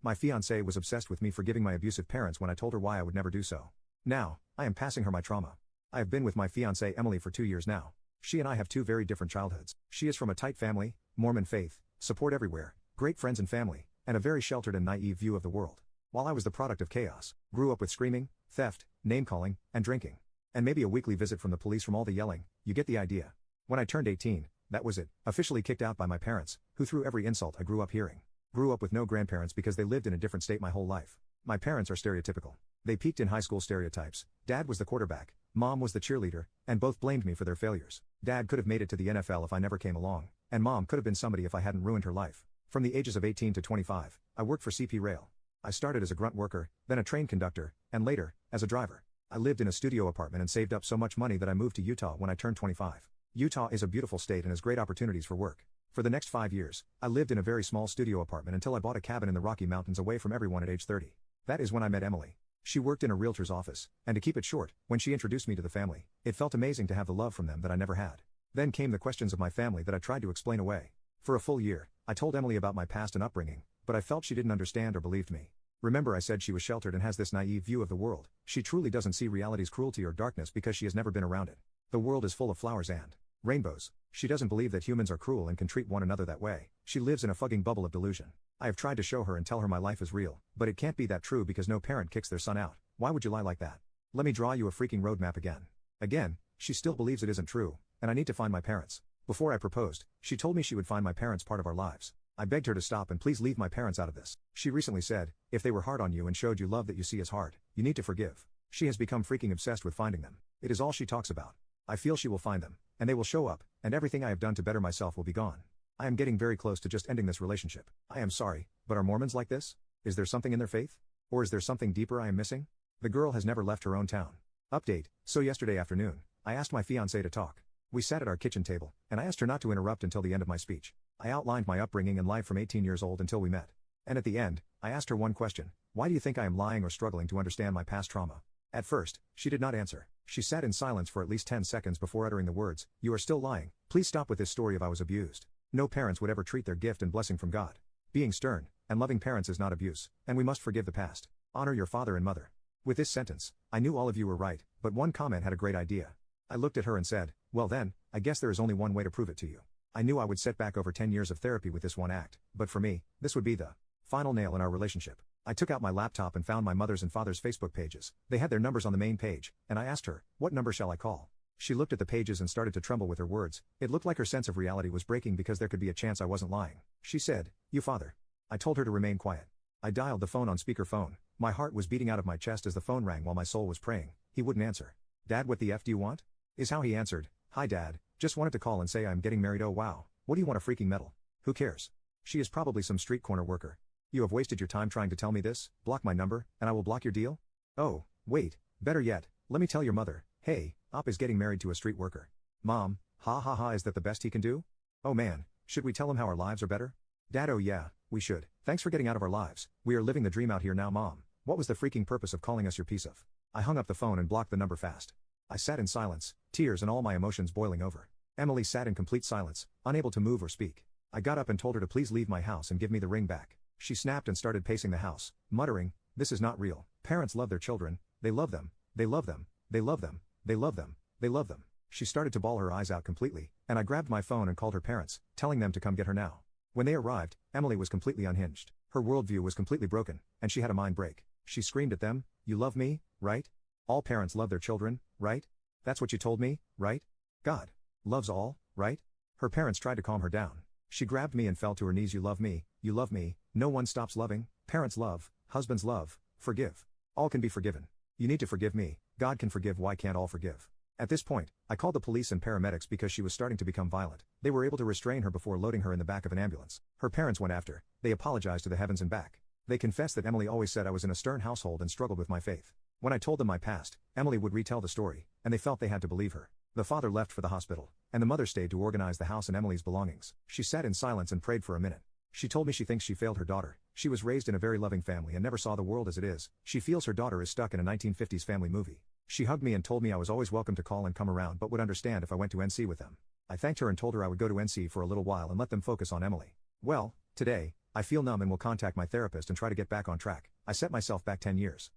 My fiancée was obsessed with me forgiving my abusive parents when I told her why I would never do so. Now, I am passing her my trauma. I have been with my fiancée Emily for 2 years now. She and I have 2 very different childhoods. She is from a tight family, Mormon faith, support everywhere, great friends and family, and a very sheltered and naive view of the world. While I was the product of chaos, grew up with screaming, theft, name-calling, and drinking. And maybe a weekly visit from the police from all the yelling, you get the idea. When I turned 18, that was it, officially kicked out by my parents, who threw every insult I grew up hearing. Grew up with no grandparents because they lived in a different state my whole life. My parents are stereotypical. They peaked in high school stereotypes. Dad was the quarterback, mom was the cheerleader, and both blamed me for their failures. Dad could have made it to the NFL if I never came along, and mom could have been somebody if I hadn't ruined her life. From the ages of 18 to 25, I worked for CP Rail. I started as a grunt worker, then a train conductor, and later, as a driver. I lived in a studio apartment and saved up so much money that I moved to Utah when I turned 25. Utah is a beautiful state and has great opportunities for work. For the next 5 years, I lived in a very small studio apartment until I bought a cabin in the Rocky Mountains away from everyone at age 30. That is when I met Emily. She worked in a realtor's office, and to keep it short, when she introduced me to the family, it felt amazing to have the love from them that I never had. Then came the questions of my family that I tried to explain away. For a full year, I told Emily about my past and upbringing, but I felt she didn't understand or believed me. Remember I said she was sheltered and has this naive view of the world. She truly doesn't see reality's cruelty or darkness because she has never been around it. The world is full of flowers and rainbows. She doesn't believe that humans are cruel and can treat one another that way. She lives in a fucking bubble of delusion. I have tried to show her and tell her my life is real, but it can't be that true because no parent kicks their son out. Why would you lie like that? Let me draw you a freaking roadmap again. Again, she still believes it isn't true, and I need to find my parents. Before I proposed, she told me she would find my parents part of our lives. I begged her to stop and please leave my parents out of this. She recently said, if they were hard on you and showed you love that you see as hard, you need to forgive. She has become freaking obsessed with finding them. It is all she talks about. I feel she will find them, and they will show up, and everything I have done to better myself will be gone. I am getting very close to just ending this relationship. I am sorry, but are Mormons like this? Is there something in their faith? Or is there something deeper I am missing? The girl has never left her own town. Update, so yesterday afternoon, I asked my fiancée to talk. We sat at our kitchen table, and I asked her not to interrupt until the end of my speech. I outlined my upbringing and life from 18 years old until we met. And at the end, I asked her one question: why do you think I am lying or struggling to understand my past trauma? At first, she did not answer. She sat in silence for at least 10 seconds before uttering the words, "You are still lying. Please stop with this story of I was abused. No parents would ever treat their gift and blessing from God. Being stern and loving parents is not abuse, and we must forgive the past. Honor your father and mother." With this sentence, I knew all of you were right, but one comment had a great idea. I looked at her and said, well then, I guess there is only one way to prove it to you. I knew I would set back over 10 years of therapy with this one act, but for me, this would be the final nail in our relationship. I took out my laptop and found my mother's and father's Facebook pages. They had their numbers on the main page, and I asked her, what number shall I call? She looked at the pages and started to tremble with her words. It looked like her sense of reality was breaking because there could be a chance I wasn't lying. She said, "You father." I told her to remain quiet. I dialed the phone on speakerphone. My heart was beating out of my chest as the phone rang while my soul was praying. He wouldn't answer. "Dad, what the F do you want?" is how he answered. "Hi Dad, just wanted to call and say I'm getting married." "Oh wow, what do you want a freaking medal? Who cares? She is probably some street corner worker. You have wasted your time trying to tell me this. Block my number, and I will block your deal." "Oh, wait, better yet, let me tell your mother, hey, Op is getting married to a street worker." "Mom, ha ha ha, is that the best he can do?" "Oh man, should we tell him how our lives are better?" "Dad, oh yeah, we should. Thanks for getting out of our lives. We are living the dream out here now." "Mom, what was the freaking purpose of calling us your piece of?" I hung up the phone and blocked the number fast. I sat in silence, tears and all my emotions boiling over. Emily sat in complete silence, unable to move or speak. I got up and told her to please leave my house and give me the ring back. She snapped and started pacing the house, muttering, "This is not real. Parents love their children, they love them, they love them, they love them, they love them, they love them." She started to bawl her eyes out completely, and I grabbed my phone and called her parents, telling them to come get her now. When they arrived, Emily was completely unhinged. Her worldview was completely broken, and she had a mind break. She screamed at them, "You love me, right? All parents love their children, right? That's what you told me, right? God loves all, right?" Her parents tried to calm her down. She grabbed me and fell to her knees. "You love me, you love me, no one stops loving. Parents love, husbands love, forgive. All can be forgiven. You need to forgive me. God can forgive, why can't all forgive?" At this point, I called the police and paramedics because she was starting to become violent. They were able to restrain her before loading her in the back of an ambulance. Her parents went after. They apologized to the heavens and back. They confessed that Emily always said I was in a stern household and struggled with my faith. When I told them my past, Emily would retell the story, and they felt they had to believe her. The father left for the hospital, and the mother stayed to organize the house and Emily's belongings. She sat in silence and prayed for a minute. She told me she thinks she failed her daughter. She was raised in a very loving family and never saw the world as it is. She feels her daughter is stuck in a 1950s family movie. She hugged me and told me I was always welcome to call and come around but would understand if I went to NC with them. I thanked her and told her I would go to NC for a little while and let them focus on Emily. Well, today, I feel numb and will contact my therapist and try to get back on track. I set myself back 10 years.